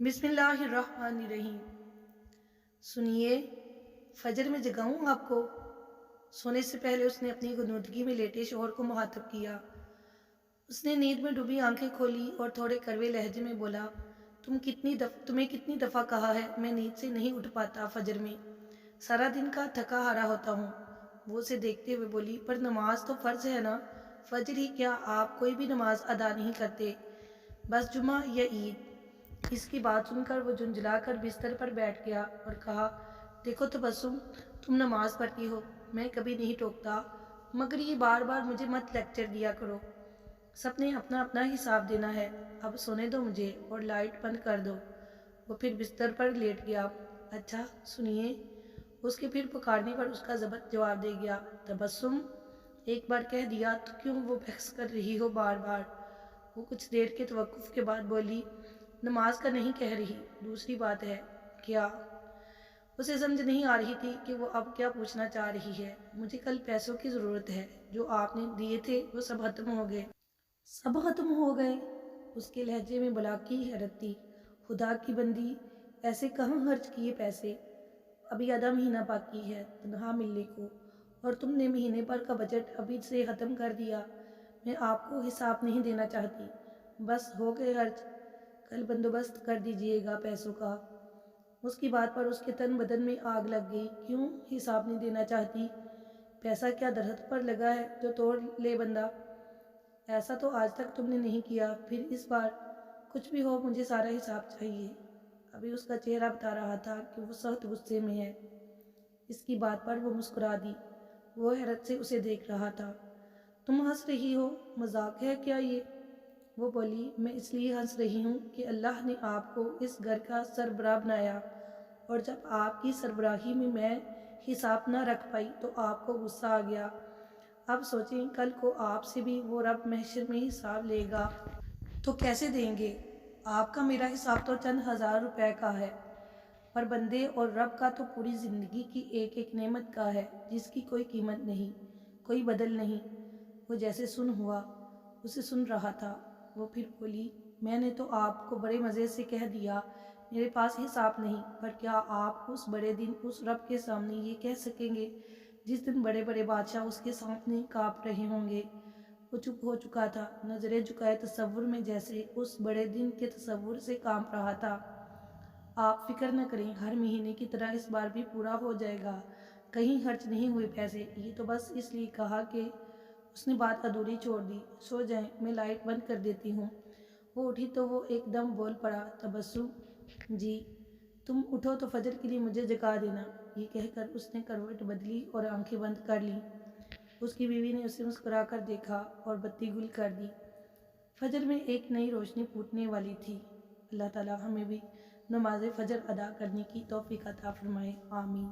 बिस्मिल्लाहिर्रहमानिर्रहीम। सुनिए, फजर में जगाऊं आपको। सोने से पहले उसने अपनी गुनूदगी में लेटे शोहर को मुखातब किया। उसने नींद में डूबी आंखें खोली और थोड़े कड़वे लहजे में बोला, तुम्हें कितनी दफ़ा कहा है, मैं नींद से नहीं उठ पाता फजर में। सारा दिन का थका हारा होता हूँ। वो उसे देखते हुए बोली, पर नमाज तो फ़र्ज़ है ना। फजर ही क्या, आप कोई भी नमाज अदा नहीं करते, बस जुमा या ईद। इसकी बात सुनकर वो झुंझलाकर बिस्तर पर बैठ गया और कहा, देखो तबस्सुम, तुम नमाज पढ़ती हो, मैं कभी नहीं टोकता, मगर ये बार बार मुझे मत लेक्चर दिया करो। सबने अपना अपना हिसाब देना है। अब सोने दो मुझे और लाइट बंद कर दो। वो फिर बिस्तर पर लेट गया। अच्छा सुनिए, उसके फिर पुकारने पर उसका ज़बत जवाब दे गया, तबस्सुम, एक बार कह दिया तो क्यों वो बहस कर रही हो बार बार। वो कुछ देर के तवक्कुफ के बाद बोली, नमाज का नहीं कह रही, दूसरी बात है। क्या? उसे समझ नहीं आ रही थी कि वो अब क्या पूछना चाह रही है। मुझे कल पैसों की ज़रूरत है, जो आपने दिए थे वो सब खत्म हो गए। सब खत्म हो गए? उसके लहजे में बला की हैरत थी। खुदा की बंदी, ऐसे कहाँ खर्च किए पैसे? अभी आधा महीना बाकी है तनख्वाह मिलने को, और तुमने महीने भर का बजट अभी से ख़त्म कर दिया। मैं आपको हिसाब नहीं देना चाहती, बस हो गए खर्च। कल बंदोबस्त कर दीजिएगा पैसों का। उसकी बात पर उसके तन बदन में आग लग गई। क्यों हिसाब नहीं देना चाहती? पैसा क्या दरख्त पर लगा है जो तोड़ ले बंदा? ऐसा तो आज तक तुमने नहीं किया, फिर इस बार? कुछ भी हो, मुझे सारा हिसाब चाहिए। अभी उसका चेहरा बता रहा था कि वो सख्त गुस्से में है। इसकी बात पर वो मुस्कुरा दी। वो हैरत से उसे देख रहा था। तुम हंस रही हो, मजाक है क्या ये? वो बोली, मैं इसलिए हंस रही हूँ कि अल्लाह ने आपको इस घर का सरबराह बनाया, और जब आपकी सरबराही में मैं हिसाब न रख पाई तो आपको गुस्सा आ गया। अब सोचें, कल को आपसे भी वो रब महशर में हिसाब लेगा तो कैसे देंगे? आपका मेरा हिसाब तो चंद हज़ार रुपए का है, पर बंदे और रब का तो पूरी ज़िंदगी की एक एक नेमत का है, जिसकी कोई कीमत नहीं, कोई बदल नहीं। वो जैसे सुन हुआ, उसे सुन रहा था। वो फिर बोली, मैंने तो आपको बड़े मज़े से कह दिया मेरे पास हिसाब नहीं, पर क्या आप उस बड़े दिन उस रब के सामने ये कह सकेंगे जिस दिन बड़े बड़े बादशाह उसके सामने काँप रहे होंगे? वो चुप हो चुका था, नज़रें झुकाए तसव्वुर में, जैसे उस बड़े दिन के तसव्वुर से काँप रहा था। आप फिक्र न करें, हर महीने की तरह इस बार भी पूरा हो जाएगा। कहीं खर्च नहीं हुए पैसे। ये तो बस इसलिए कहा कि उसने बात अधूरी छोड़ दी। सो जाएं, मैं लाइट बंद कर देती हूँ। वो उठी तो वो एकदम बोल पड़ा, तबस्सुम जी, तुम उठो तो फजर के लिए मुझे जगा देना। ये कहकर उसने करवट बदली और आंखें बंद कर लीं। उसकी बीवी ने उसे मुस्कुराकर देखा और बत्ती गुल कर दी। फजर में एक नई रोशनी फूटने वाली थी। अल्लाह ताला हमें भी नमाज फजर अदा करने की तौफीक अता फरमाए। आमीन।